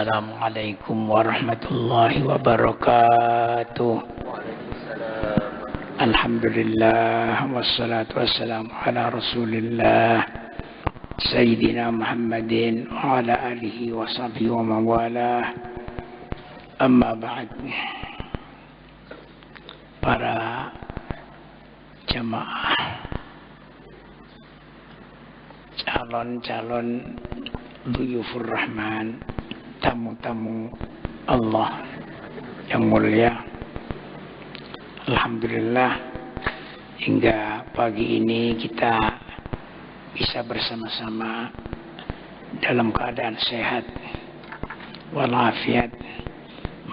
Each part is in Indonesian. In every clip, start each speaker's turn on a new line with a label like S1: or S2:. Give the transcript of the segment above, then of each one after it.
S1: Assalamualaikum warahmatullahi wabarakatuh. Alhamdulillah wassalatu wassalamu ala Rasulillah Sayyidina Muhammadin wa ala alihi wa sahbihi wa mawalah. Amma ba'd. Para jamaah, calon-calon Duyufur Rahman, tamu-tamu Allah yang mulia, alhamdulillah hingga pagi ini kita bisa bersama-sama dalam keadaan sehat walafiat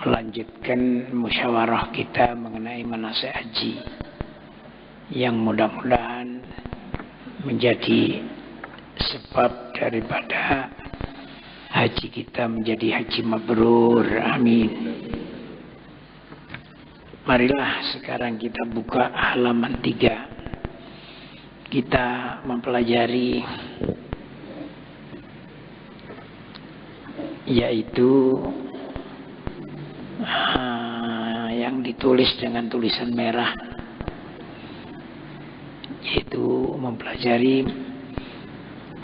S1: melanjutkan musyawarah kita mengenai manasik haji yang mudah-mudahan menjadi sebab daripada haji kita menjadi haji mabrur. Amin. Marilah sekarang kita buka halaman 3. Kita mempelajari yaitu yang ditulis dengan tulisan merah, yaitu mempelajari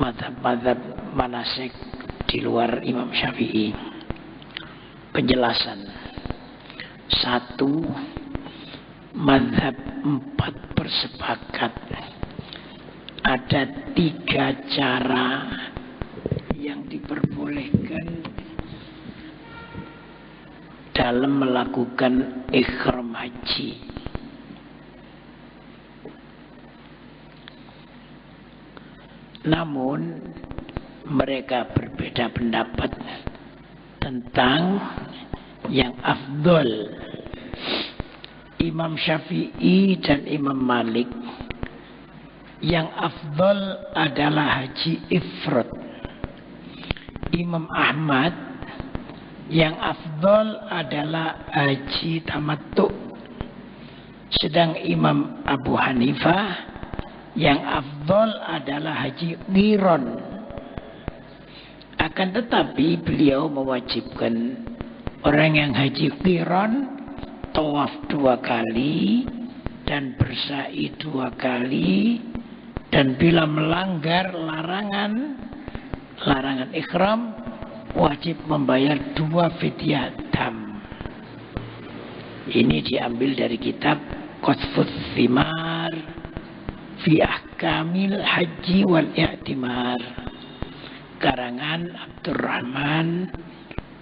S1: mazhab-mazhab manasik di luar Imam Syafi'i. Penjelasan. 1. Mazhab 4 bersepakat ada 3 cara yang diperbolehkan dalam melakukan ihram haji. Namun mereka berbeda pendapat tentang yang afdol. Imam Syafi'i dan Imam Malik, yang afdol adalah haji ifrad. Imam Ahmad, yang afdol adalah haji tamattu. Sedang Imam Abu Hanifah, yang afdol adalah haji qiran. Akan tetapi beliau mewajibkan orang yang haji qiran tawaf 2 kali dan bersa'i 2 kali, dan bila melanggar larangan ihram wajib membayar 2 fidyah dam. Ini diambil dari kitab Qatfus Thimar fi Ahkamil Haji wal I'timar, karangan Abdurrahman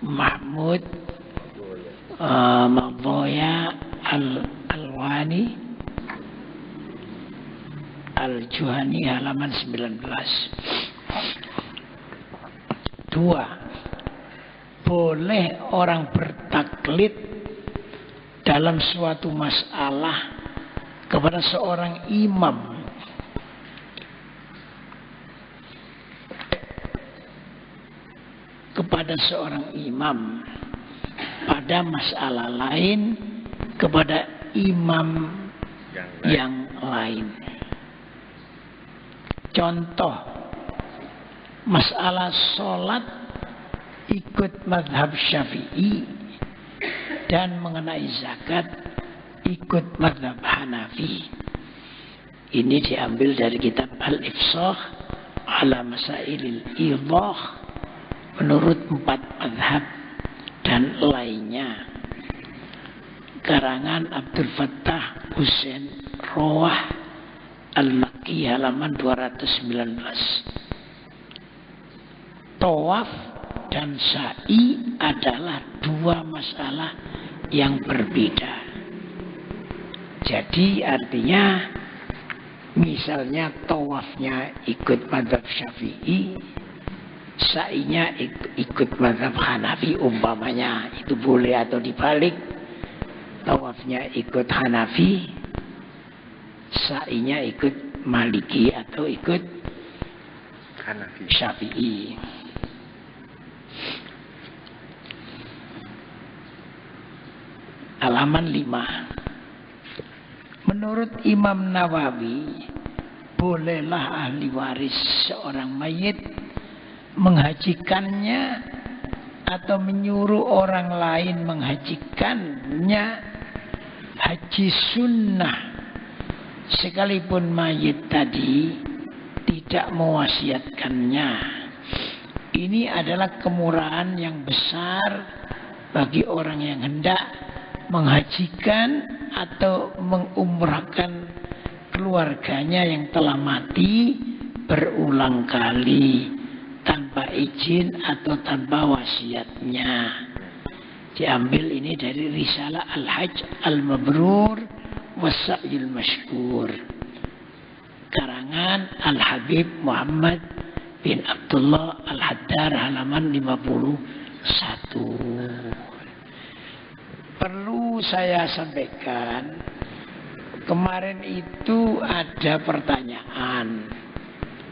S1: Mahmud Madhoya Al-Alwani Al-Juhani, halaman 19. 2. Boleh orang bertaklid dalam suatu masalah kepada seorang imam pada masalah lain kepada imam yang lain. Contoh, masalah sholat ikut mazhab Syafi'i dan mengenai zakat ikut mazhab Hanafi. Ini diambil dari kitab Al-Ifsah ala Masailil Idah menurut 4 mazhab dan lainnya, karangan Abdul Fattah Hussein Rawah Al-Makki, halaman 219. Tawaf dan sa'i adalah 2 masalah yang berbeda. Jadi artinya misalnya tawafnya ikut mazhab Syafi'i, sa'inya ikut mazhab Hanafi umpamanya, itu boleh, atau dibalik, tawafnya ikut Hanafi, sa'inya ikut Maliki atau ikut Hanafi Syafi'i. Halaman 5. Menurut Imam Nawawi, bolehlah ahli waris seorang mayit menghajikannya atau menyuruh orang lain menghajikannya haji sunnah, sekalipun mayit tadi tidak mewasiatkannya. Ini adalah kemurahan yang besar bagi orang yang hendak menghajikan atau mengumrahkan keluarganya yang telah mati berulang kali tanpa izin atau tanpa wasiatnya. Diambil ini dari Risalah Al-Hajj Al-Mabrur Wasa'il Mashkur, karangan Al-Habib Muhammad bin Abdullah Al-Haddar, halaman 51. Perlu saya sampaikan, kemarin itu ada pertanyaan,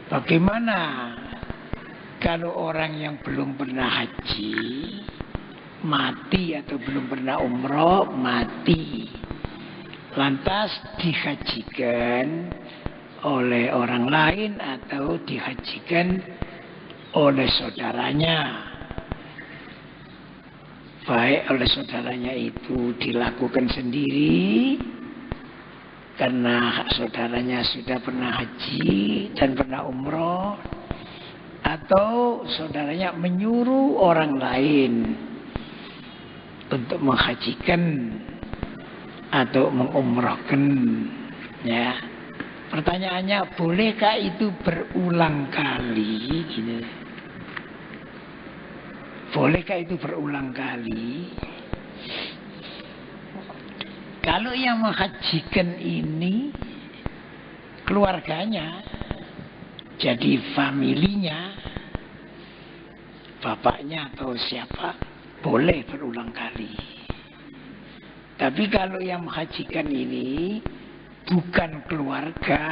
S1: bagaimana kalau orang yang belum pernah haji mati atau belum pernah umroh mati, lantas dihajikan oleh orang lain atau dihajikan oleh saudaranya. Baik oleh saudaranya itu dilakukan sendiri karena saudaranya sudah pernah haji dan pernah umroh, atau saudaranya menyuruh orang lain untuk menghajikan atau mengumrohkan, ya. Pertanyaannya, bolehkah itu berulang kali? Gitu. Bolehkah itu berulang kali? Kalau yang menghajikan ini keluarganya, jadi familinya, bapaknya atau siapa, boleh berulang kali. Tapi kalau yang menghajikan ini bukan keluarga,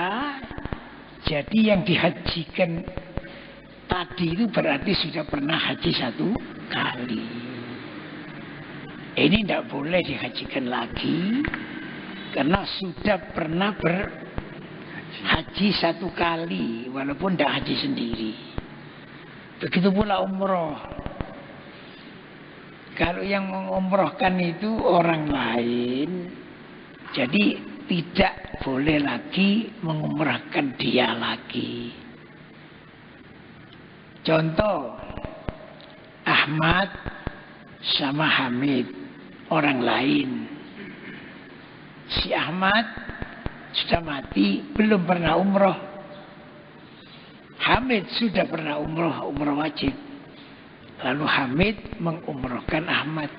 S1: jadi yang dihajikan tadi itu berarti sudah pernah haji satu kali. Ini tidak boleh dihajikan lagi karena sudah pernah berhaji satu kali walaupun tidak haji sendiri. Begitu pula umroh. Kalau yang mengumrohkan itu orang lain, jadi tidak boleh lagi mengumrahkan dia lagi. Contoh, Ahmad sama Hamid, orang lain. Si Ahmad sudah mati, belum pernah umroh. Hamid sudah pernah umroh, umroh wajib. Lalu Hamid mengumrohkan Ahmad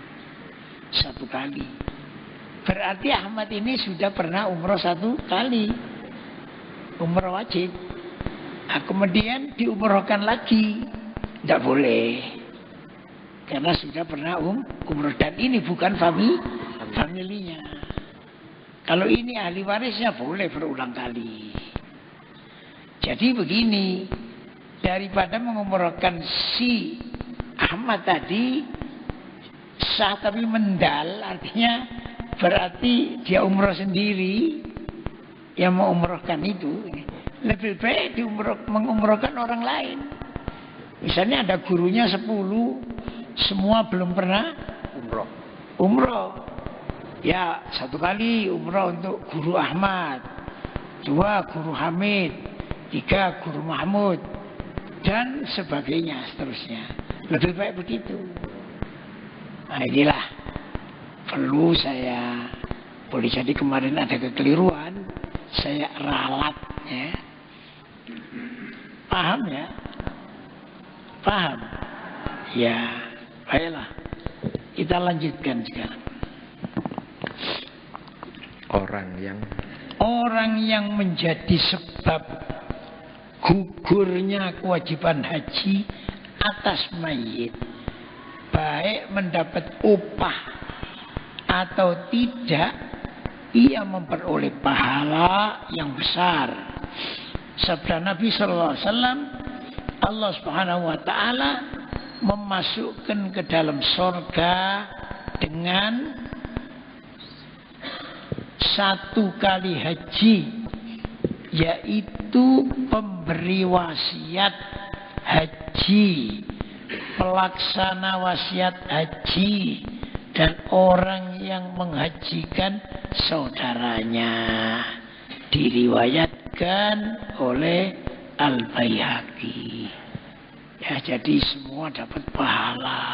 S1: satu kali. Berarti Ahmad ini sudah pernah umroh satu kali, umroh wajib. Nah, kemudian diumrohkan lagi, tidak boleh, karena sudah pernah umroh, dan ini bukan familinya. Kalau ini ahli warisnya boleh berulang kali. Jadi begini, daripada mengumrohkan si Ahmad tadi sah tapi mendal, artinya berarti dia umroh sendiri, yang mau umrohkan itu lebih baik mengumrohkan orang lain. Misalnya ada gurunya 10, semua belum pernah umroh. Ya, satu kali umroh untuk guru Ahmad, 2 guru Hamid, 3 guru Mahmud, dan sebagainya seterusnya. Lebih baik begitu. Nah, inilah perlu saya, boleh jadi kemarin ada kekeliruan, saya ralat, ya. Paham ya? Paham? Ya, baiklah. Kita lanjutkan sekarang. Orang yang menjadi sebab gugurnya kewajiban haji atas mayit, baik mendapat upah atau tidak, ia memperoleh pahala yang besar. Sabda Nabi SAW, Allah Subhanahu wa Ta'ala memasukkan ke dalam surga dengan 1 kali haji, yaitu pemberi wasiat haji pelaksana wasiat haji dan orang yang menghajikan saudaranya. Diriwayatkan oleh Al-Baihaqi. Ya, jadi semua dapat pahala.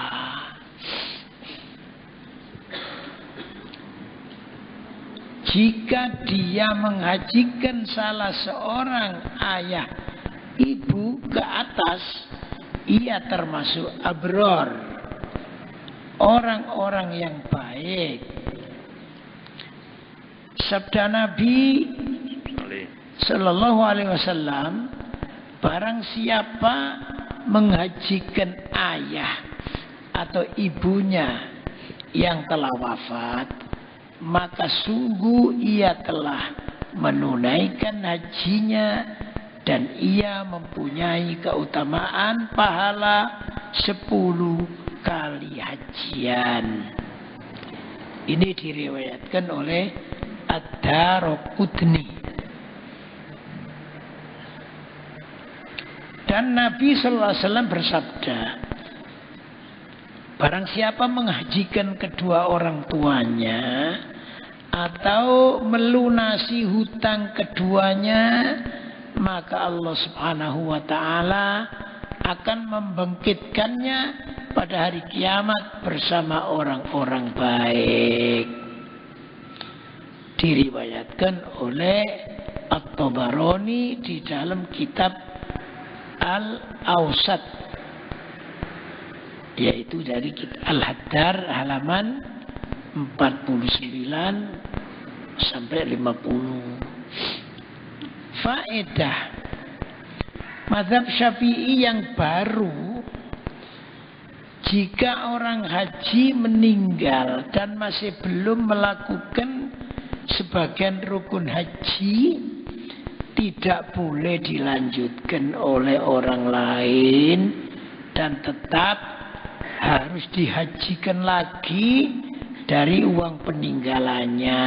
S1: Jika dia menghajikan salah seorang ayah ibu ke atas, ia termasuk abror, orang-orang yang baik. Sabda Nabi Sallallahu Alaihi Wasallam, barang siapa menghajikan ayah atau ibunya yang telah wafat, maka sungguh ia telah menunaikan hajinya dan ia mempunyai keutamaan pahala 10 kali hajian. Ini diriwayatkan oleh Ad-Daraqutni. Dan Nabi sallallahu alaihi wasallam bersabda, barang siapa menghajikan kedua orang tuanya atau melunasi hutang keduanya, maka Allah Subhanahu wa taala akan membangkitkannya pada hari kiamat bersama orang-orang baik. Diriwayatkan oleh At-Tabarani di dalam kitab Al-Awsat, yaitu dari Al-Haddar halaman 49 sampai 50. Faedah mazhab Syafi'i yang baru, jika orang haji meninggal dan masih belum melakukan sebagian rukun haji, tidak boleh dilanjutkan oleh orang lain dan tetap harus dihajikan lagi dari uang peninggalannya.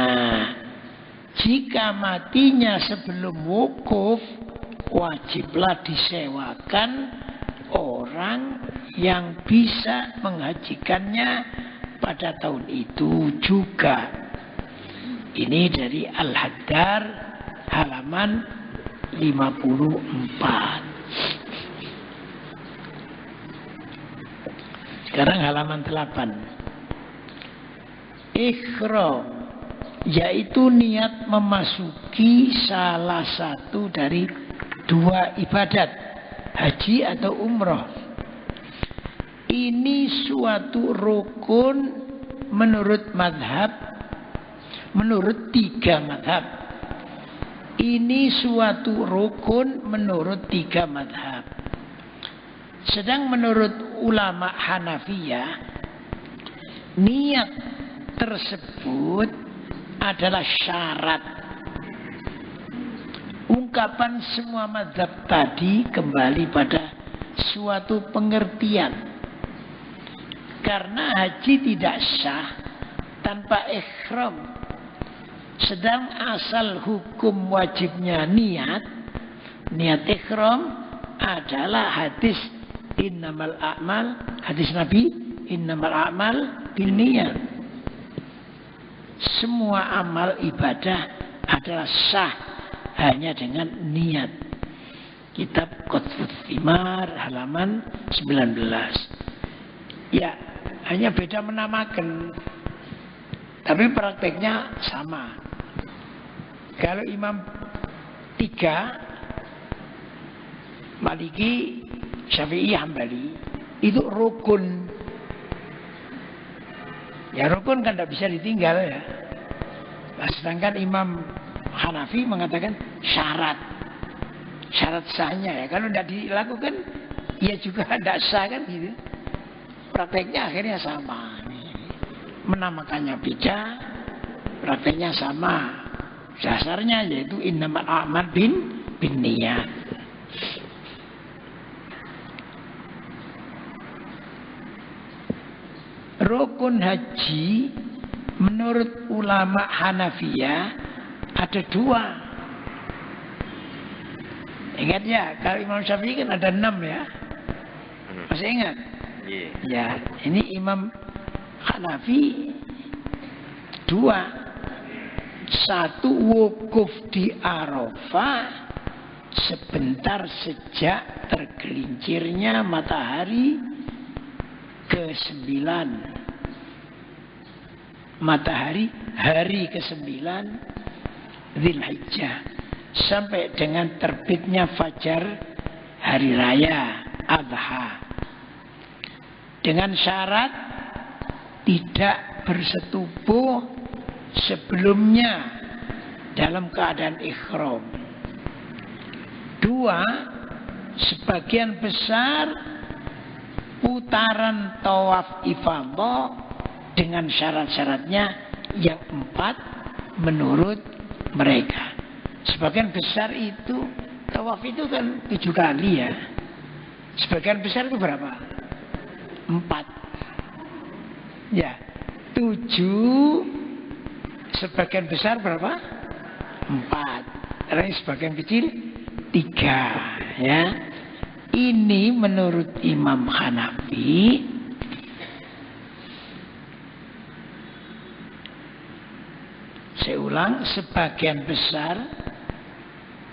S1: Jika matinya sebelum wukuf, wajiblah disewakan orang yang bisa menghajikannya pada tahun itu juga. Ini dari Al-Haddar halaman 54. Sekarang halaman 8. Ikhram, yaitu niat memasuki salah satu dari dua ibadat, haji atau umroh. Ini suatu rukun menurut madhab, menurut 3 madhab. Ini suatu rukun menurut 3 madhab. Sedang menurut ulama Hanafiyah, niat tersebut adalah syarat. Ungkapan semua madhab tadi kembali pada suatu pengertian. Karena haji tidak sah tanpa ihram. Sedang asal hukum wajibnya niat ihram adalah hadis innamal a'mal, hadis Nabi innamal a'mal binniyat. Semua amal ibadah adalah sah hanya dengan niat. Kitab Qutfut Thimar halaman 19. Ya, hanya beda menamakan, tapi prakteknya sama. Kalau imam 3, Maliki, Syafi'i, Hambali, itu rukun. Ya rukun kan tidak bisa ditinggal ya. Nah, sedangkan Imam Hanafi mengatakan syarat sahnya ya. Kalau tidak dilakukan, ya juga tidak sah kan gitu. Prakteknya akhirnya sama. Menamakannya beda, prakteknya sama. Dasarnya yaitu innamal a'mal binniyat. Rukun haji menurut ulama Hanafiyah ada 2. Ingat ya, kalau Imam Syafi'i kan ada 6 ya. Masih ingat? Ya, ini Imam Hanafi 2. 1 wukuf di Arafah sebentar sejak tergelincirnya matahari ke-9. Matahari hari ke-9 Dzulhijjah sampai dengan terbitnya fajar hari raya Adha. Dengan syarat tidak bersetubuh sebelumnya dalam keadaan ihram. 2. Sebagian besar putaran tawaf ifadah dengan syarat-syaratnya yang 4 menurut mereka. Sebagian besar itu tawaf itu kan 7 kali ya. Sebagian besar itu berapa? 4. Ya, 7. Sebagian besar berapa? 4. Karena sebagian kecil 3. Ya. Ini menurut Imam Hanafi. Saya ulang, sebagian besar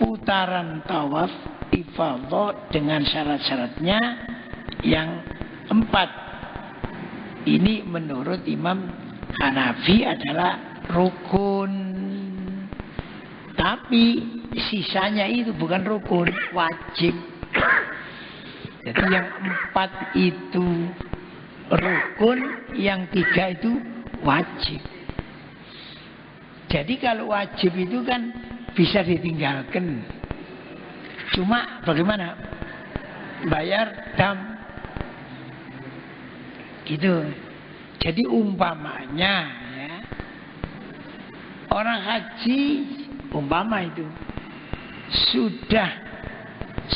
S1: putaran tawaf ifadah dengan syarat-syaratnya yang 4. Ini menurut Imam Hanafi adalah rukun. Tapi sisanya itu bukan rukun, wajib. Jadi yang 4 itu rukun, yang 3 itu wajib. Jadi kalau wajib itu kan bisa ditinggalkan. Cuma bagaimana? Bayar dam. Gitu. Jadi umpamanya ya, orang haji umpama itu sudah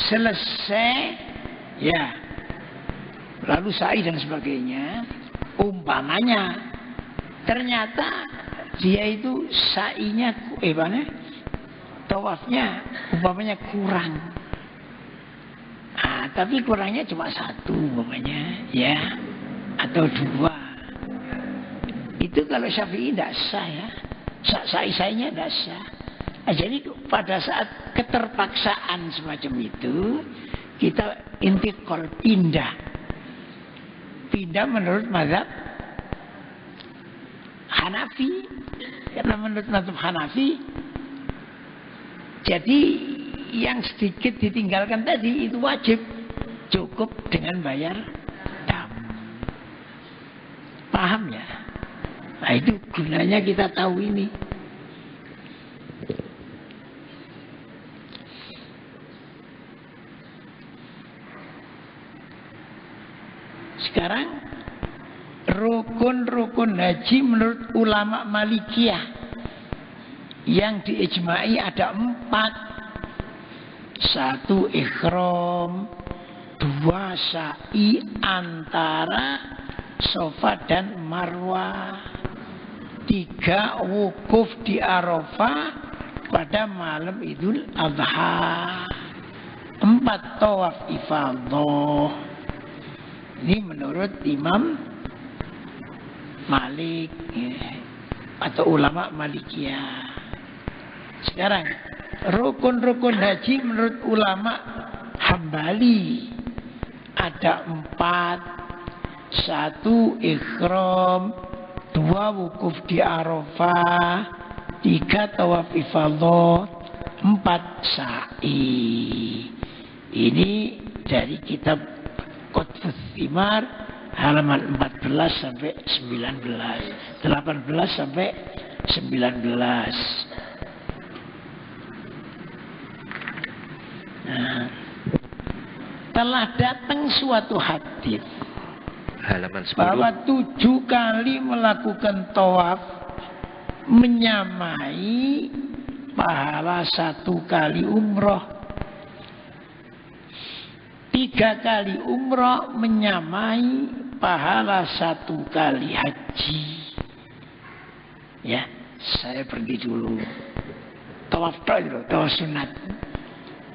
S1: selesai ya, lalu sa'i dan sebagainya, umpamanya ternyata dia itu sa'inya tawafnya umpamanya kurang. Tapi kurangnya cuma 1 umpamanya ya, atau 2. Itu kalau Syafi'i tidak sah ya. Sa'i-sa'inya tidak sah. Jadi pada saat keterpaksaan semacam itu, kita intikal, pindah menurut mazhab Hanafi. Karena menurut mazhab Hanafi, jadi yang sedikit ditinggalkan tadi itu wajib, cukup dengan bayar dam. Paham ya? Nah itu gunanya kita tahu ini. Sekarang rukun-rukun haji menurut ulama Malikiyah yang diijma'i ada 4. 1 ihram, 2 sa'i antara Safa dan Marwah, 3 wukuf di Arafah pada malam Idul Adha, 4 tawaf ifadah. Ini menurut Imam Malik ya, atau ulama Malikiyah. Sekarang rukun-rukun haji menurut ulama Hambali ada 4. 1 ihram, 2 wukuf di Arafah, 3 tawaf ifadah, 4 sa'i. Ini dari kitab Qutbus Thimar halaman 14 sampai 19, 18 sampai 19. Nah, telah datang suatu hadis
S2: halaman 10
S1: bahwa 7 kali melakukan tawaf menyamai pahala 1 kali umroh. 3 kali umroh menyamai pahala 1 kali haji. Ya, saya pergi dulu. Tawaf itu, tawaf sunat.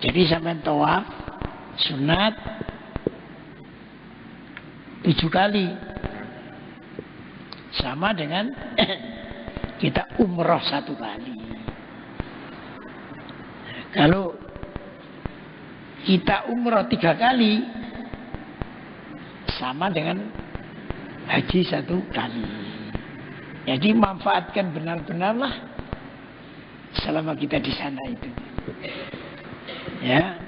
S1: Jadi sampai tawaf sunat 7 kali. Sama dengan kita umroh 1 kali. Kalau kita umroh 3 kali, sama dengan haji 1 kali. Jadi manfaatkan benar-benarlah selama kita di sana itu. Ya.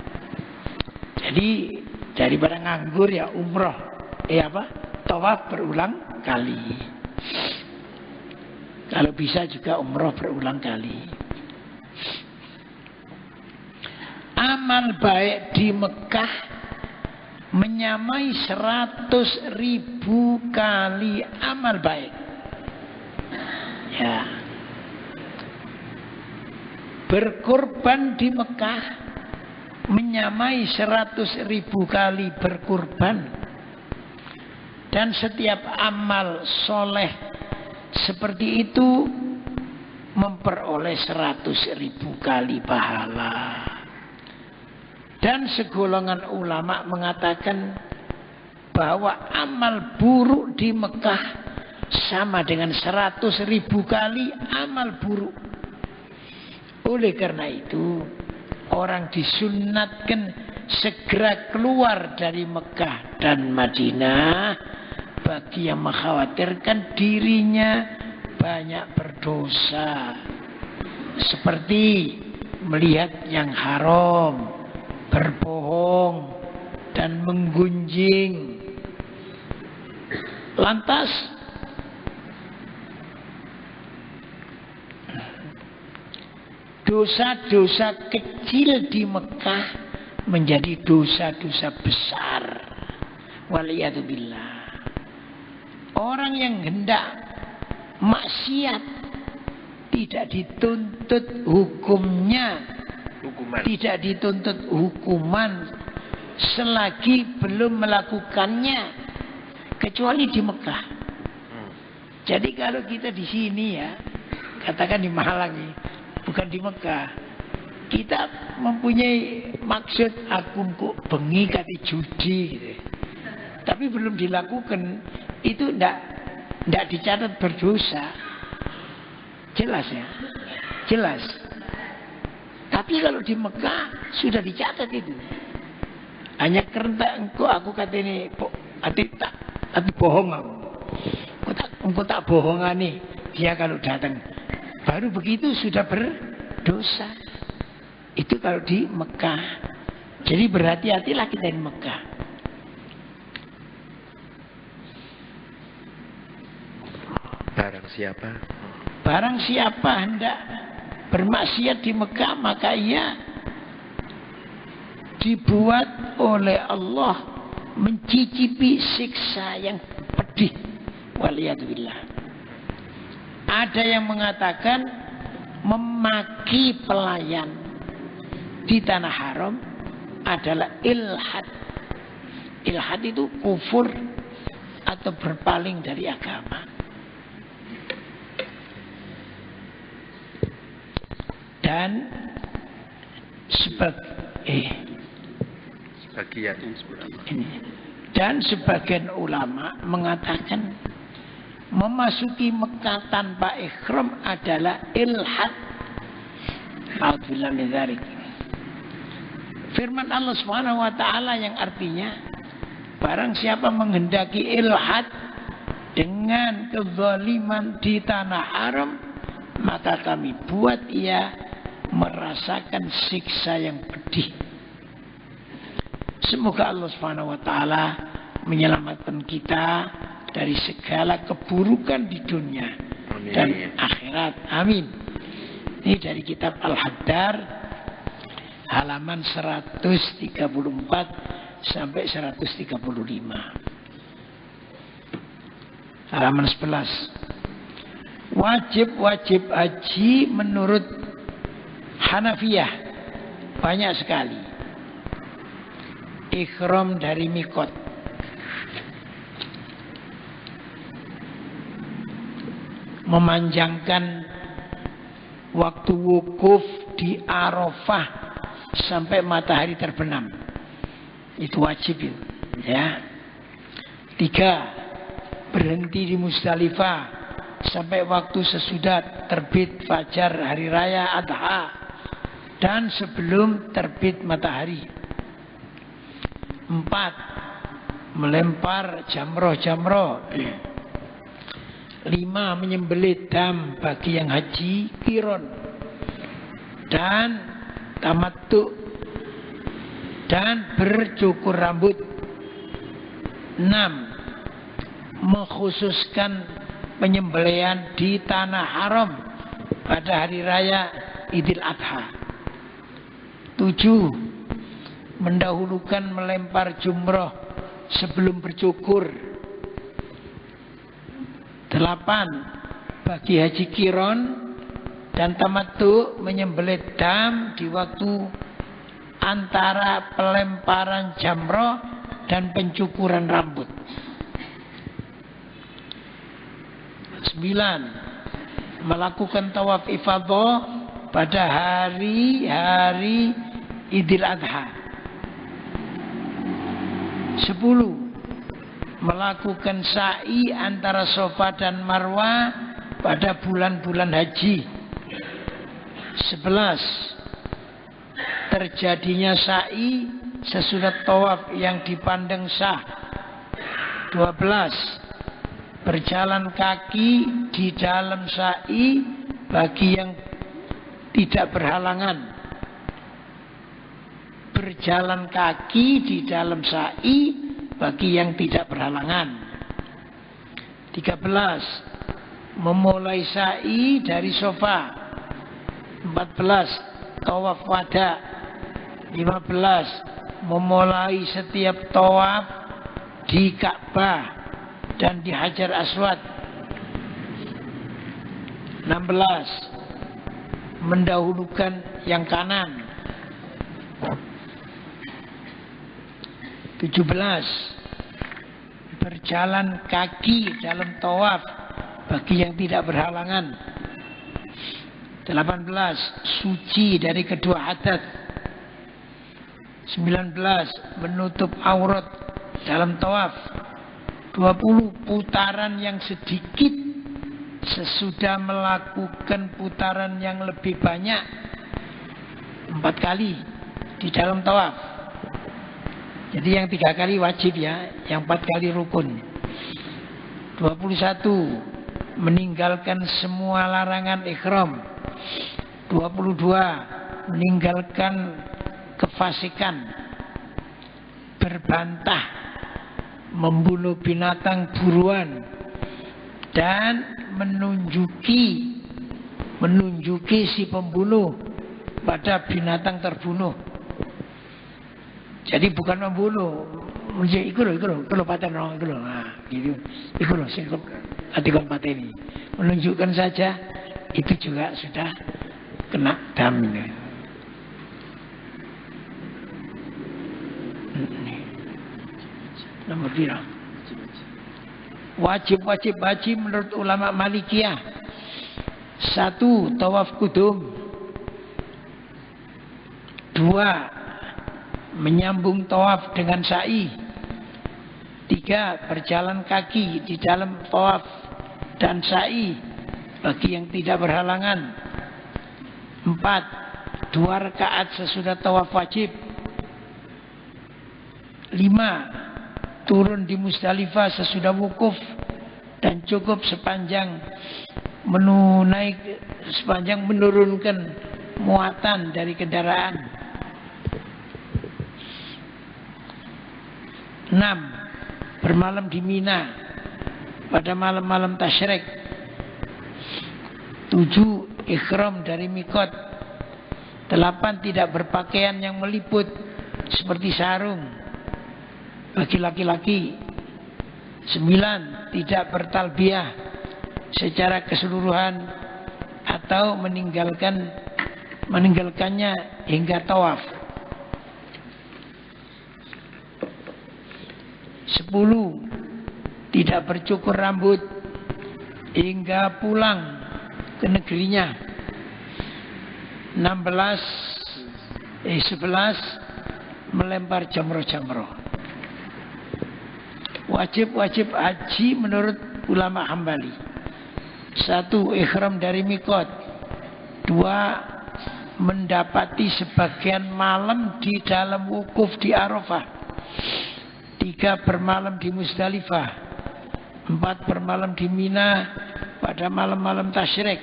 S1: Jadi daripada nganggur ya umroh, tawaf berulang kali. Kalau bisa juga umroh berulang kali. Amal baik di Mekah menyamai 100.000 kali amal baik. Ya. Berkorban di Mekah menyamai 100.000 kali berkorban. Dan setiap amal soleh seperti itu memperoleh 100.000 kali pahala. Dan segolongan ulama mengatakan bahwa amal buruk di Mekah sama dengan 100.000 kali amal buruk. Oleh karena itu, orang disunnatkan segera keluar dari Mekah dan Madinah bagi yang mengkhawatirkan dirinya banyak berdosa, seperti melihat yang haram, berbohong, dan menggunjing. Lantas dosa-dosa kecil di Mekah menjadi dosa-dosa besar. Waliyadzubillah. Orang yang hendak maksiat tidak dituntut hukumnya, tidak dituntut hukuman selagi belum melakukannya, kecuali di Mekah. Jadi kalau kita di sini ya, katakan di Malang ini, bukan di Mekah, kita mempunyai maksud aku kok bengi kate judi gitu. Tapi belum dilakukan, itu ndak dicatat berdosa. Jelas ya? Jelas. Tapi kalau di Mekah sudah dicatat itu. Hanya karena aku kata ini, tapi bohong aku. Engkau tak bohongani dia kalau datang. Baru begitu sudah berdosa. Itu kalau di Mekah. Jadi berhati-hatilah kita di Mekah. Barang siapa hendak bermaksiat di Mekah, maka ia dibuat oleh Allah mencicipi siksa yang pedih. Waliyadzubillah. Ada yang mengatakan memaki pelayan di tanah haram adalah ilhad. Ilhad itu kufur atau berpaling dari agama. Dan sebagian ulama mengatakan memasuki Mekah tanpa ihram adalah ilhad. A'udzubillahi min dzalik. Firman Allah Subhanahu wa taala yang artinya barang siapa menghendaki ilhad dengan kezaliman di tanah haram, maka kami buat ia merasakan siksa yang pedih. Semoga Allah Subhanahu wa taala menyelamatkan kita dari segala keburukan di dunia dan akhirat. Amin. Ini dari kitab Al-Haddar halaman 134 sampai 135. Halaman 11. Wajib-wajib haji menurut Hanafiyah banyak sekali. Ihram dari mikot, memanjangkan waktu wukuf di Arafah sampai matahari terbenam, itu wajib ya. 3. Berhenti di Musdalifah sampai waktu sesudah terbit fajar hari raya Adha dan sebelum terbit matahari. 4. Melempar jamroh-jamroh. 5. Menyembelih dam bagi yang haji qiron dan tamattu dan bercukur rambut. 6. Mengkhususkan penyembelihan di tanah haram pada hari raya Idul Adha. 7. Mendahulukan melempar jumroh sebelum bercukur. 8. Bagi haji qiron dan tamattu menyembelih dam di waktu antara pelemparan jamroh dan pencukuran rambut. 9. Melakukan tawaf ifadah pada hari-hari Idul Adha. 10. Melakukan sa'i antara Safa dan Marwah pada bulan-bulan haji. 11. Terjadinya sa'i sesudah tawaf yang dipandang sah. 12. Berjalan kaki di dalam sa'i bagi yang tidak berhalangan. Berjalan kaki di dalam sa'i bagi yang tidak berhalangan. 13. Memulai sa'i dari Safa. 14. Tawaf wada. 15. Memulai setiap tawaf di Ka'bah dan di Hajar Aswad. 16. Mendahulukan yang kanan. 17. Berjalan kaki dalam tawaf bagi yang tidak berhalangan. 18. Suci dari kedua hadas. 19. Menutup aurat dalam tawaf. 20. Putaran yang sedikit sesudah melakukan putaran yang lebih banyak 4 kali di dalam tawaf. Jadi yang 3 kali wajib ya, yang 4 kali rukun. 21. Meninggalkan semua larangan ihram. 22. Meninggalkan kefasikan, berbantah, membunuh binatang buruan, dan menunjuki si pembunuh pada binatang terbunuh. Jadi bukan membunuh, iku paten no, gitu. Iku lho sing ati kon pateni. Menunjukkan saja itu juga sudah kena dam. Nomor 3. Wajib haji menurut ulama Malikiyah. 1. Tawaf kudum. 2. Menyambung tawaf dengan sa'i. 3. Berjalan kaki di dalam tawaf dan sa'i bagi yang tidak berhalangan. 4. 2 rakaat sesudah tawaf wajib. 5. Turun di Musdalifah sesudah wukuf dan cukup sepanjang menurunkan muatan dari kendaraan. 6. Bermalam di Mina pada malam-malam tasyrik. 7. Ikhram dari mikot. 8. Tidak berpakaian yang meliput seperti sarung bagi laki-laki. 9. Tidak bertalbiyah secara keseluruhan atau meninggalkannya hingga tawaf. 10. Tidak bercukur rambut hingga pulang ke negerinya. 11. Melempar jamroh-jamroh. Wajib-wajib haji menurut ulama Hambali. 1. Ihram dari mikot. 2. Mendapati sebagian malam di dalam wukuf di Arafah. 3. Bermalam di Musdalifah. 4. Bermalam di Mina pada malam-malam tasyrik.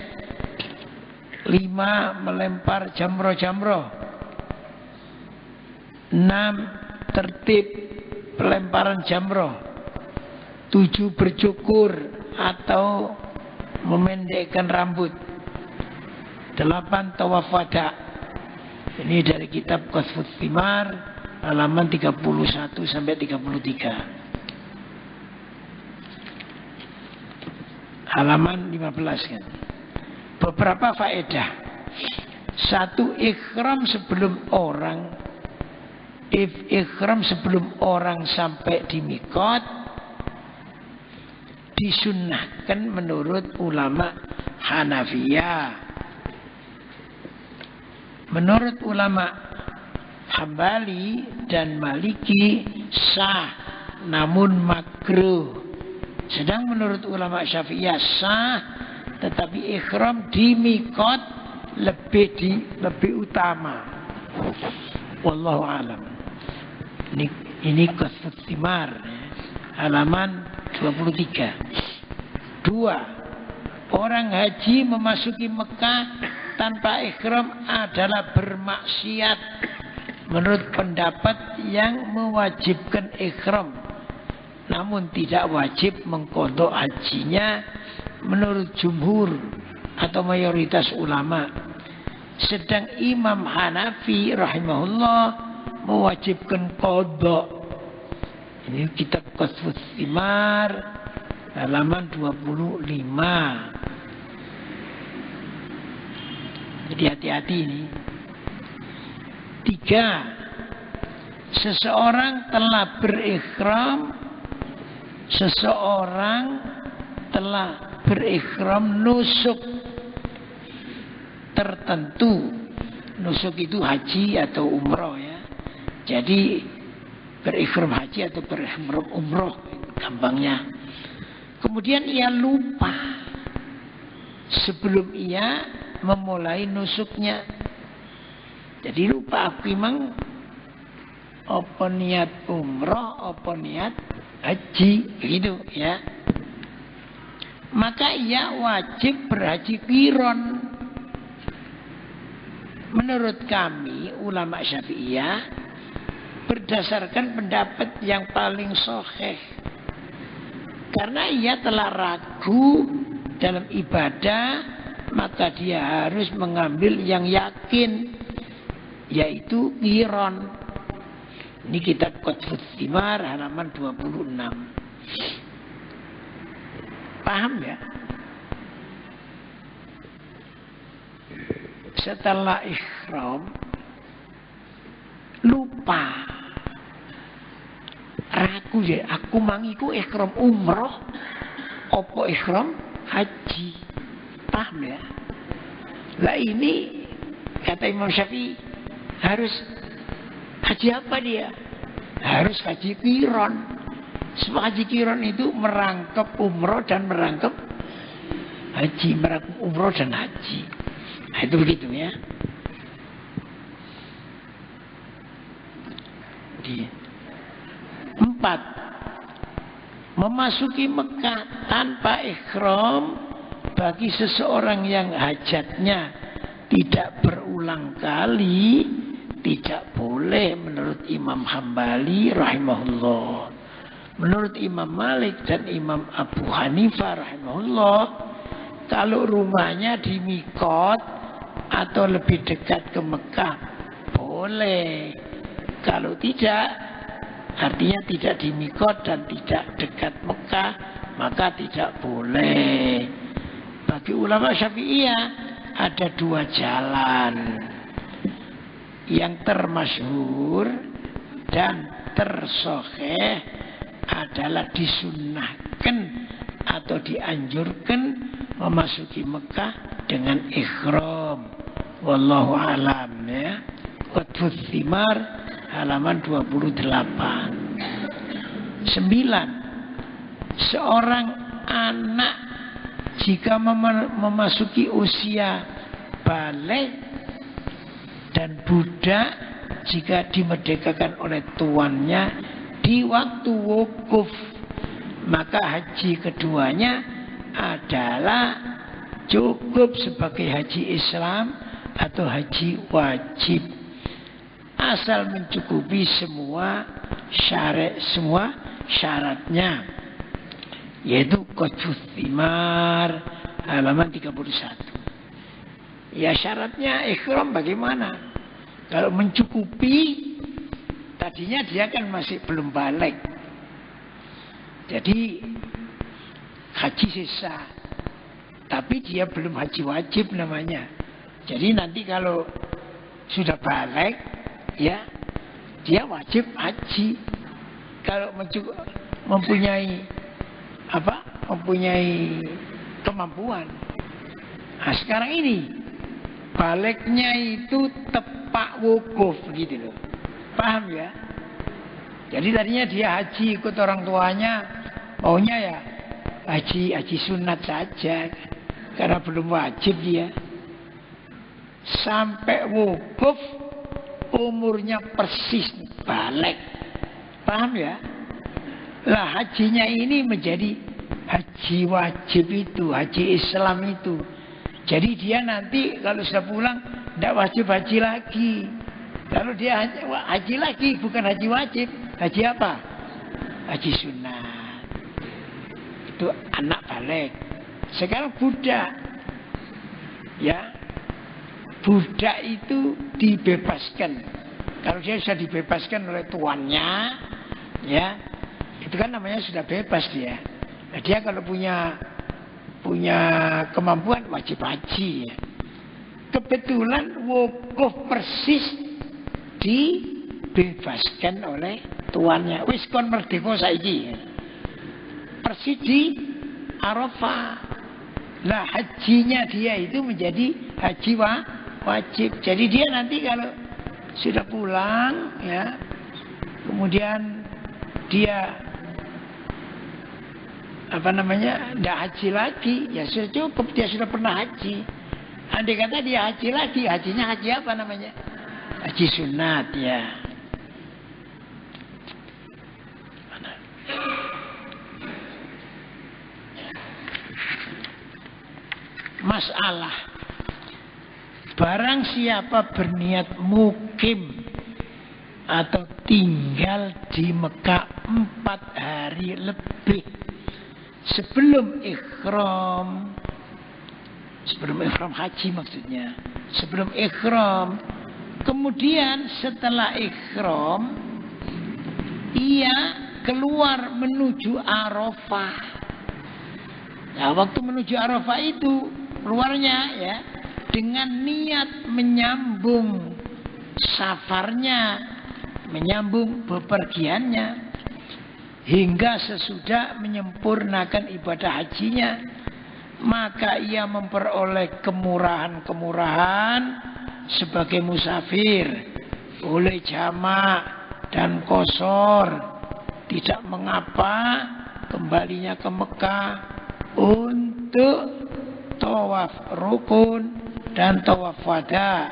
S1: 5. Melempar jamroh-jamroh. 6. Tertib pelemparan jamroh. 7. Bercukur atau memendekkan rambut. 8. Tawaf wada. Ini dari kitab Qasfus Thimar halaman 31 sampai 33. Halaman 15 kan. Beberapa faedah. 1. Ikhram sebelum orang sampai di mikot disunnahkan menurut ulama Hanafiyah. Menurut ulama Hambali dan Maliki sah namun makruh. Sedang menurut ulama Syafi'iyah sah tetapi ikhram di mikot lebih utama. Wallahu alam. Ini Qasfus Thimar halaman 23. 2. Orang haji memasuki Mekah tanpa ikhram adalah bermaksiat menurut pendapat yang mewajibkan ikhram, namun tidak wajib mengqadha hajinya menurut jumhur atau mayoritas ulama. Sedang Imam Hanafi rahimahullah mewajibkan qadha. Ini kitab Qasfus Thimar halaman 25. Jadi hati-hati ini. 3. Seseorang telah berikhram nusuk tertentu. Nusuk itu haji atau umroh ya. Jadi berikhram haji atau berikhram umroh gampangnya. Kemudian ia lupa sebelum ia memulai nusuknya. Jadi lupa aku memang apa niat umroh apa niat haji gitu ya. Maka ia wajib berhaji qiron. Menurut kami ulama Syafi'iyah berdasarkan pendapat yang paling sahih. Karena ia telah ragu dalam ibadah, maka dia harus mengambil yang yakin, yaitu qiron. Ini kitab Qasfus Thimar halaman 26. Paham ya? Setelah ikhram lupa, ragu ya, aku mangiku ikhram umroh opo ikhram haji. Paham ya? Lah ini kata Imam Syafi'i harus haji apa dia? Harus haji qiron. Sebab haji qiron itu merangkap umroh dan merangkap haji, merangkap umroh dan haji. Nah, itu begitu ya. 4. Memasuki Mekah tanpa ikhram bagi seseorang yang hajatnya tidak berulang kali tidak boleh menurut Imam Hambali rahimahullah. Menurut Imam Malik dan Imam Abu Hanifah rahimahullah, kalau rumahnya di mikot atau lebih dekat ke Mekah boleh. Kalau tidak, artinya tidak di mikot dan tidak dekat Mekah, maka tidak boleh. Bagi ulama Syafi'iyah ada 2 jalan. Yang termasyhur dan tersoheh adalah disunnahkan atau dianjurkan memasuki Mekah dengan ikhram. Wallahu alam ya. Qasfus Thimar halaman 28. 9. seorang anak jika memasuki usia balik dan budak jika dimerdekakan oleh tuannya di waktu wukuf, maka haji keduanya adalah cukup sebagai haji Islam atau haji wajib, asal mencukupi semua syaratnya, yaitu Qadfus Thimar halaman 31. Ya, syaratnya ihram bagaimana? Kalau mencukupi, tadinya dia kan masih belum balik, jadi haji sisa, tapi dia belum haji wajib namanya. Jadi nanti kalau sudah balik, ya dia wajib haji. Kalau mempunyai kemampuan. Nah, sekarang ini baliknya itu tepak wukuf gitu loh. Paham ya? Jadi tadinya dia haji ikut orang tuanya, maunya ya haji sunat saja karena belum wajib dia. Sampai wukuf umurnya persis balik. Paham ya? Lah hajinya ini menjadi haji wajib itu, haji Islam itu. Jadi dia nanti kalau sudah pulang tidak wajib haji lagi. Kalau dia haji lagi bukan haji wajib, haji apa? Haji sunat. Itu anak balik. Sekarang budak. Ya. Budak itu dibebaskan. Kalau dia sudah dibebaskan oleh tuannya, ya, itu kan namanya sudah bebas dia. Nah, dia kalau punya kemampuan wajib haji. Ya. Kebetulan wukuf persis dibebaskan oleh tuannya. Wis kon merdeka saiki. Ya. Persis di Arafah. Lah hajinya dia itu menjadi haji wajib. Jadi dia nanti kalau sudah pulang, ya, kemudian dia tidak haji lagi, ya sudah cukup, dia sudah pernah haji. Andai kata dia haji lagi, hajinya haji apa namanya? Haji sunat, ya. Masalah barang siapa berniat mukim atau tinggal di Mekah 4 hari lebih sebelum ihram haji maksudnya, sebelum ihram, kemudian setelah ihram ia keluar menuju Arafah. Nah, waktu menuju Arafah itu keluarnya ya dengan niat menyambung safarnya, menyambung bepergiannya hingga sesudah menyempurnakan ibadah hajinya, maka ia memperoleh kemurahan-kemurahan sebagai musafir, boleh jamak dan qashar, tidak mengapa kembalinya ke Mekah untuk tawaf rukun dan tawaf wada,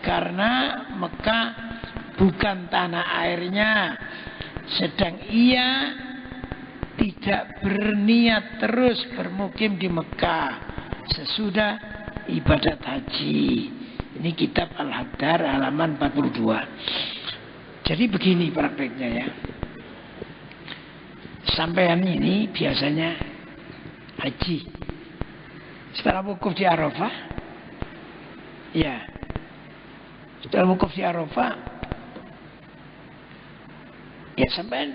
S1: karena Mekah bukan tanah airnya, sedang ia tidak berniat terus bermukim di Mekah sesudah ibadat haji. Ini kitab Al-Haddar halaman 42. Jadi begini prakteknya ya. Sampean ini biasanya haji setelah wukuf di Arafah, ya, setelah wukuf di Arafah, ya sampean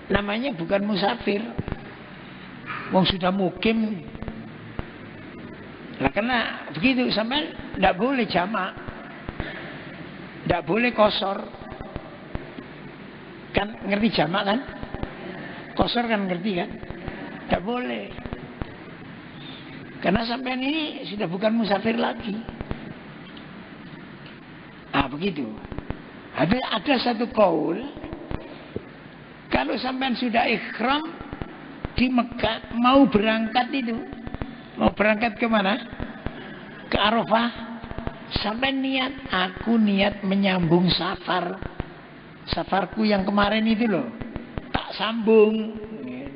S1: namanya bukan musafir, wong sudah mukim. Lah karena begitu sampean tidak boleh jamak, tidak boleh qashar. Kan ngerti jamak kan? Qashar kan ngerti kan? Tidak boleh. Karena sampean ini sudah bukan musafir lagi. Ah begitu. Ada satu kaul, kalau sampean sudah ikhram di Mekah mau berangkat itu. Mau berangkat kemana? Ke Arafah. Sampai niat, aku niat menyambung safar. Safarku yang kemarin itu loh, tak sambung.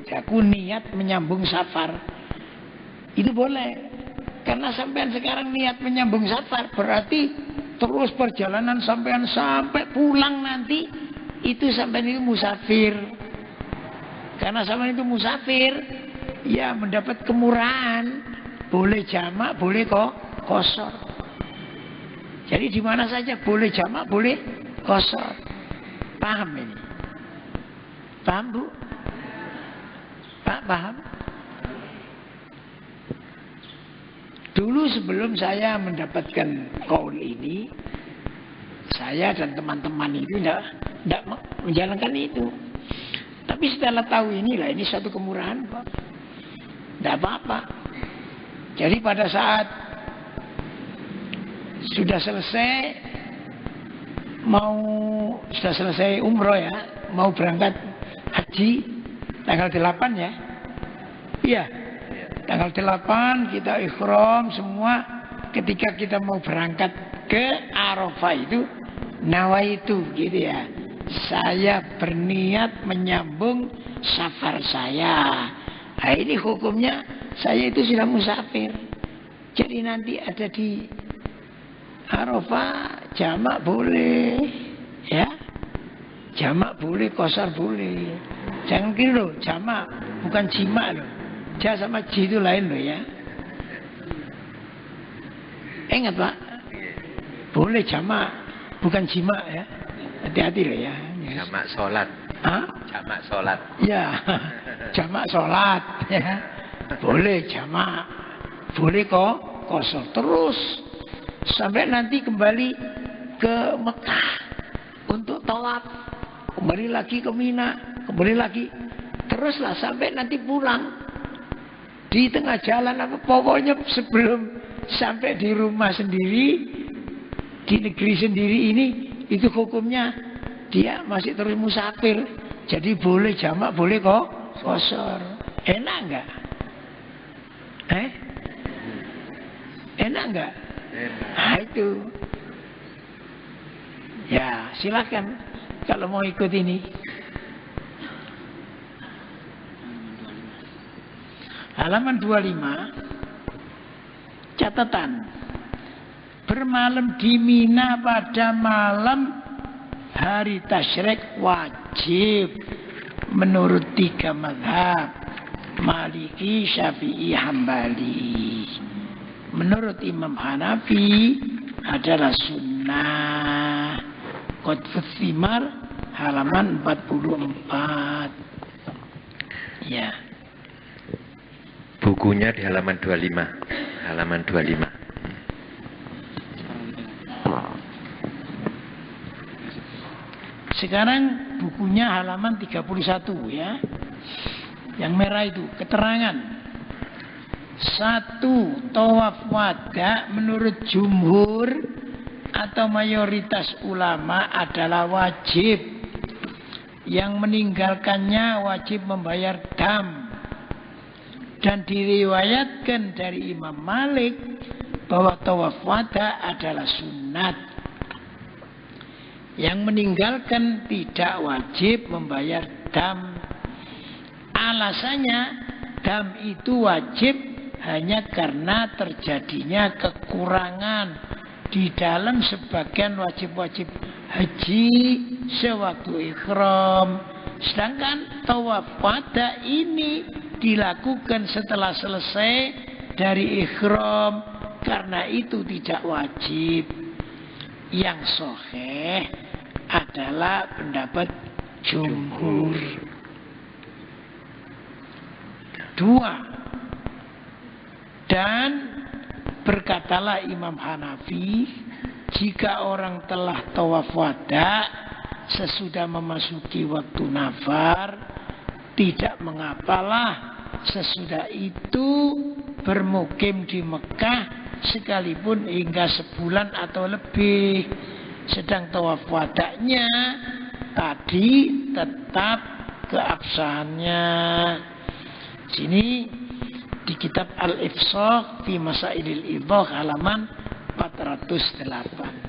S1: Aku niat menyambung safar. Itu boleh. Karena sampean sekarang niat menyambung safar, berarti terus perjalanan sampean sampai pulang nanti itu sampean itu musafir. Karena sampean itu musafir, ya mendapat kemurahan. Boleh jamak, boleh kok qashar. Jadi di mana saja boleh jamak, boleh qashar. Paham ini? Paham Bu? Pak paham? Dulu sebelum saya mendapatkan qaul ini, saya dan teman-teman itu tidak menjalankan itu. Tapi setelah tahu inilah, ini satu kemurahan Pak. Tidak apa-apa. Jadi pada saat sudah selesai umroh ya, mau berangkat haji tanggal 8 ya. Iya. Tanggal 8 kita ikhram semua. Ketika kita mau berangkat ke Arafah itu, nawaitu gitu ya. Saya berniat menyambung safar saya. Nah ini hukumnya saya itu sudah musafir. Jadi nanti ada di Arafah jamak boleh, ya. Jamak boleh, qashar boleh. Jangan kira loh, jamak bukan jimak loh. Ja sama ji itu lain loh ya. Ingat Pak, boleh jamak, bukan jimak ya. Hati-hati loh ya.
S2: Jamak sholat.
S1: Hah?
S2: Jamak sholat.
S1: Ya, jamak sholat ya. Boleh jamak, boleh kok qashar terus sampai nanti kembali ke Mekah untuk tawaf, kembali lagi ke Mina, kembali lagi teruslah sampai nanti pulang. Di tengah jalan apa pokoknya sebelum sampai di rumah sendiri, di negeri sendiri ini, itu hukumnya dia masih terus musafir. Jadi boleh jamak, boleh kok qashar. Enak enggak? Enak enggak? Nah itu. Ya silakan kalau mau ikut ini. Halaman 25. Catatan. Bermalam di Mina pada malam hari tasyrik wajib menurut 3 mazhab, Maliki, Syafi'i, Hambali. Menurut Imam Hanafi adalah sunnah. Qutfus Thimar halaman 44. Ya.
S2: Bukunya di halaman 25. Halaman 25.
S1: Sekarang bukunya halaman 31 ya. Yang merah itu keterangan. 1. Tawaf wada menurut jumhur atau mayoritas ulama adalah wajib. Yang meninggalkannya wajib membayar dam. Dan diriwayatkan dari Imam Malik bahwa tawaf wada adalah sunat. Yang meninggalkan tidak wajib membayar dam. Alasannya dam itu wajib hanya karena terjadinya kekurangan di dalam sebagian wajib-wajib haji sewaktu ikhram. Sedangkan tawaf wada ini dilakukan setelah selesai dari ikhram, karena itu tidak wajib. Yang sahih adalah pendapat jumhur. 2. Dan berkatalah Imam Hanafi, jika orang telah tawaf wada sesudah memasuki waktu nafar, tidak mengapalah sesudah itu bermukim di Mekah sekalipun hingga sebulan atau lebih. Sedang tawaf wadanya tadi tetap keabsahannya. Sini di kitab Al-Ifsah fi Masailil Idah halaman 408.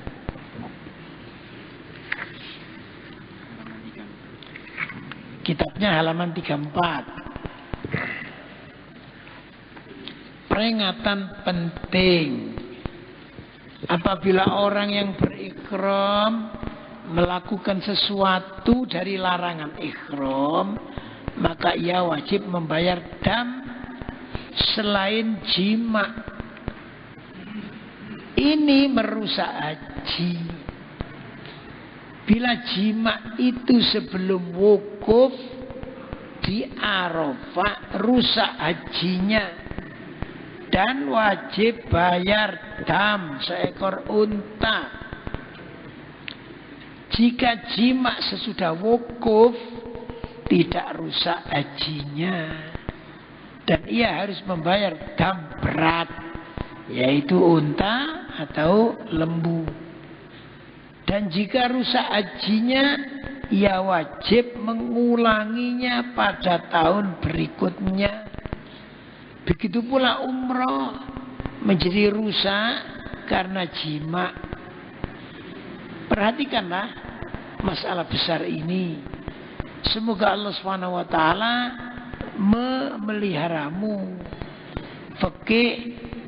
S1: Kitabnya halaman 34. Peringatan penting. Apabila orang yang berihram melakukan sesuatu dari larangan ihram, maka ia wajib membayar dam selain jima. Ini merusak haji. Bila jima itu sebelum wukuf di Arafah, rusak hajinya dan wajib bayar dam seekor unta. Jika jima sesudah wukuf, tidak rusak hajinya dan ia harus membayar dam berat, yaitu unta atau lembu. Dan jika rusak hajinya, ia wajib mengulanginya pada tahun berikutnya. Begitu pula umroh menjadi rusak karena jima. Perhatikanlah masalah besar ini. Semoga Allah SWT memeliharamu. Fiqh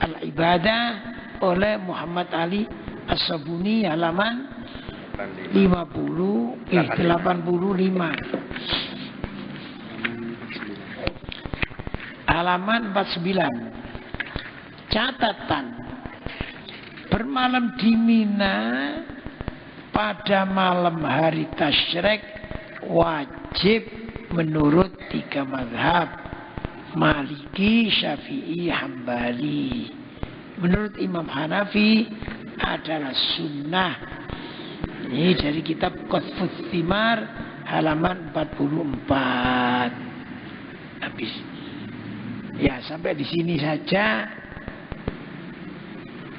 S1: al-Ibadah oleh Muhammad Ali As-Sabuni halaman 85. Halaman 49. Catatan. Bermalam di Mina pada malam hari tasyrik wajib menurut 3 mazhab, Maliki, Syafi'i, Hambali. Menurut Imam Hanafi adalah sunnah. Ini dari kitab Qutfus Thimar halaman 44. Habis. Ya, sampai di sini saja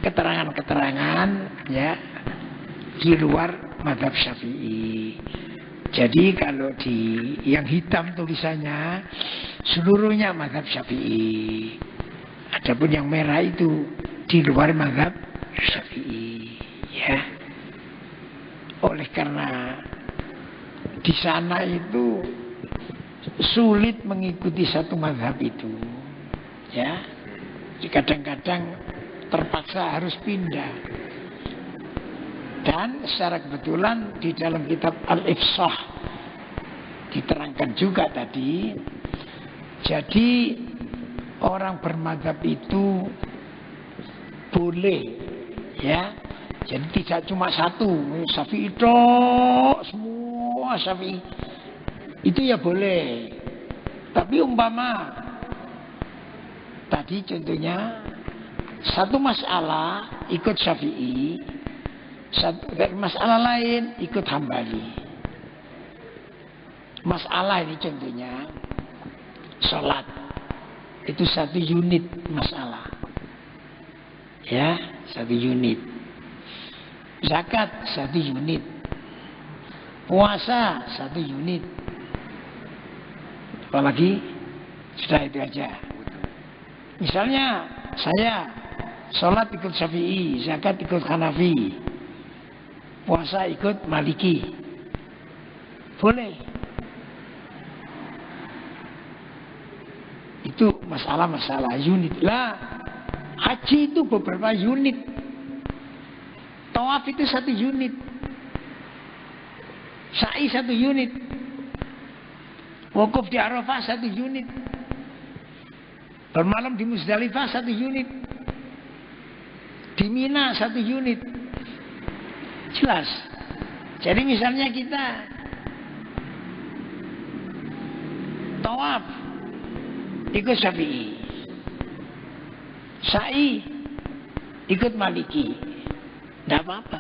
S1: keterangan-keterangan ya di luar mazhab Syafi'i. Jadi kalau di yang hitam tulisannya seluruhnya mazhab Syafi'i. Adapun yang merah itu di luar mazhab Syafi'i, ya. Oleh karena di sana itu sulit mengikuti satu mazhab itu, ya. Kadang-kadang terpaksa harus pindah. Dan secara kebetulan di dalam kitab Al-Ifsah diterangkan juga tadi. Jadi orang bermadzhab itu boleh, ya. Jadi tidak cuma satu, Syafi'i tok, semua Syafi'i. Itu ya boleh. Tapi umpama tadi contohnya satu masalah ikut Syafi'i, satu masalah lain ikut Hambali. Masalah ini contohnya sholat, itu satu unit masalah, ya, satu unit. Zakat satu unit, puasa satu unit. Apalagi sudah itu aja. Misalnya saya sholat ikut Syafi'i, zakat ikut Hanafi, puasa ikut Maliki, boleh. Itu masalah-masalah unit lah. Haji itu beberapa unit. Tawaf itu satu unit, sa'i satu unit, wukuf di Arafah satu unit, bermalam di Muzdalifah satu unit, di Mina satu unit. Jelas. Jadi misalnya kita tawaf ikut Syafi'i, sa'i ikut Maliki, tidak apa-apa.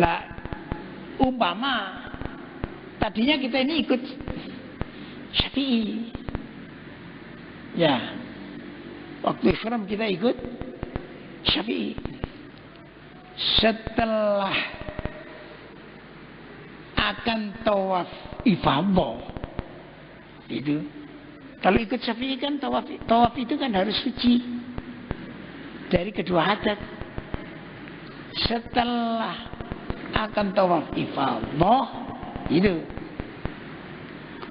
S1: Lah, umpama tadinya kita ini ikut Syafi'i, ya, waktu ihram kita ikut Syafi'i. Setelah akan tawaf ifadah, Itu. Kalau ikut Syafi'i kan tawaf itu kan harus suci dari kedua hadat. Setelah akan tawaf ifadhah itu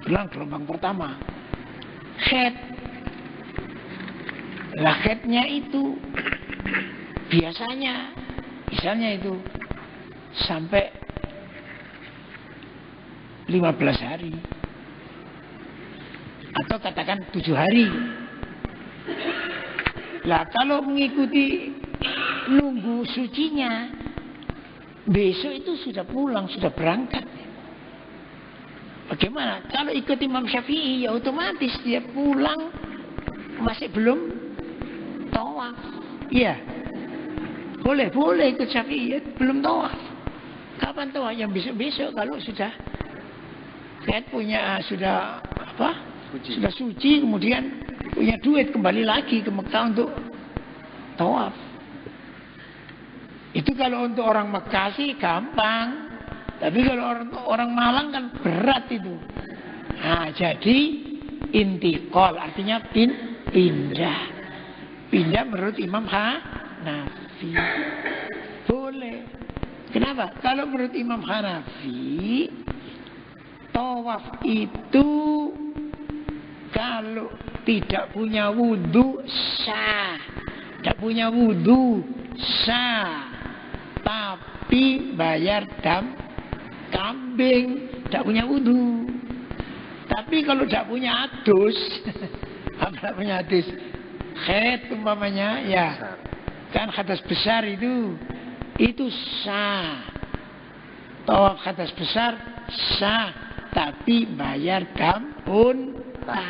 S1: gelombang pertama khed. Lah khednya itu biasanya misalnya itu sampai 15 hari atau katakan 7 hari. Lah kalau mengikuti nunggu sucinya, besok itu sudah pulang, sudah berangkat. Bagaimana? Kalau ikut Imam Syafi'i ya otomatis dia pulang masih belum tawaf. Iya. Boleh ikut Syafi'i ya, belum tawaf. Kapan tawaf? Yang besok-besok kalau sudah sudah apa? Suci. Sudah suci, kemudian punya duit kembali lagi ke Mekah untuk tawaf. Itu kalau untuk orang Mekah sih gampang. Tapi kalau orang Malang kan berat itu. Nah, jadi intiqal artinya pindah. Pindah menurut Imam Hanafi. Boleh. Kenapa? Kalau menurut Imam Hanafi, tawaf itu kalau tidak punya wudu sah. Tidak punya wudu sah. Tapi bayar dam kambing, tidak punya wudu. Tapi kalau tidak punya adus, apa punya adus? Khed umpamanya, ya kan hadas besar itu sah. Tawaf hadas besar sah, tapi bayar dam unta.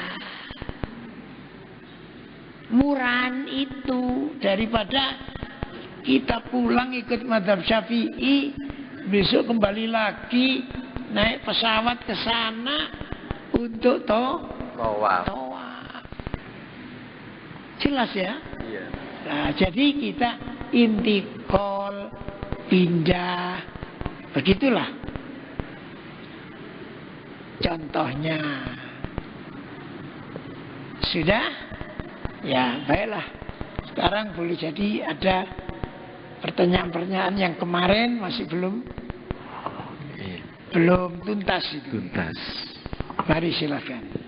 S1: Murahan itu daripada kita pulang ikut mazhab Syafi'i, besok kembali lagi naik pesawat ke sana untuk tawaf. Jelas ya? Iya. Nah, jadi kita intiqal, pindah, begitulah. Contohnya. Sudah? Ya, baiklah. Sekarang boleh jadi ada pertanyaan-pertanyaan yang kemarin masih belum tuntas itu.
S2: Tuntas.
S1: Mari silakan.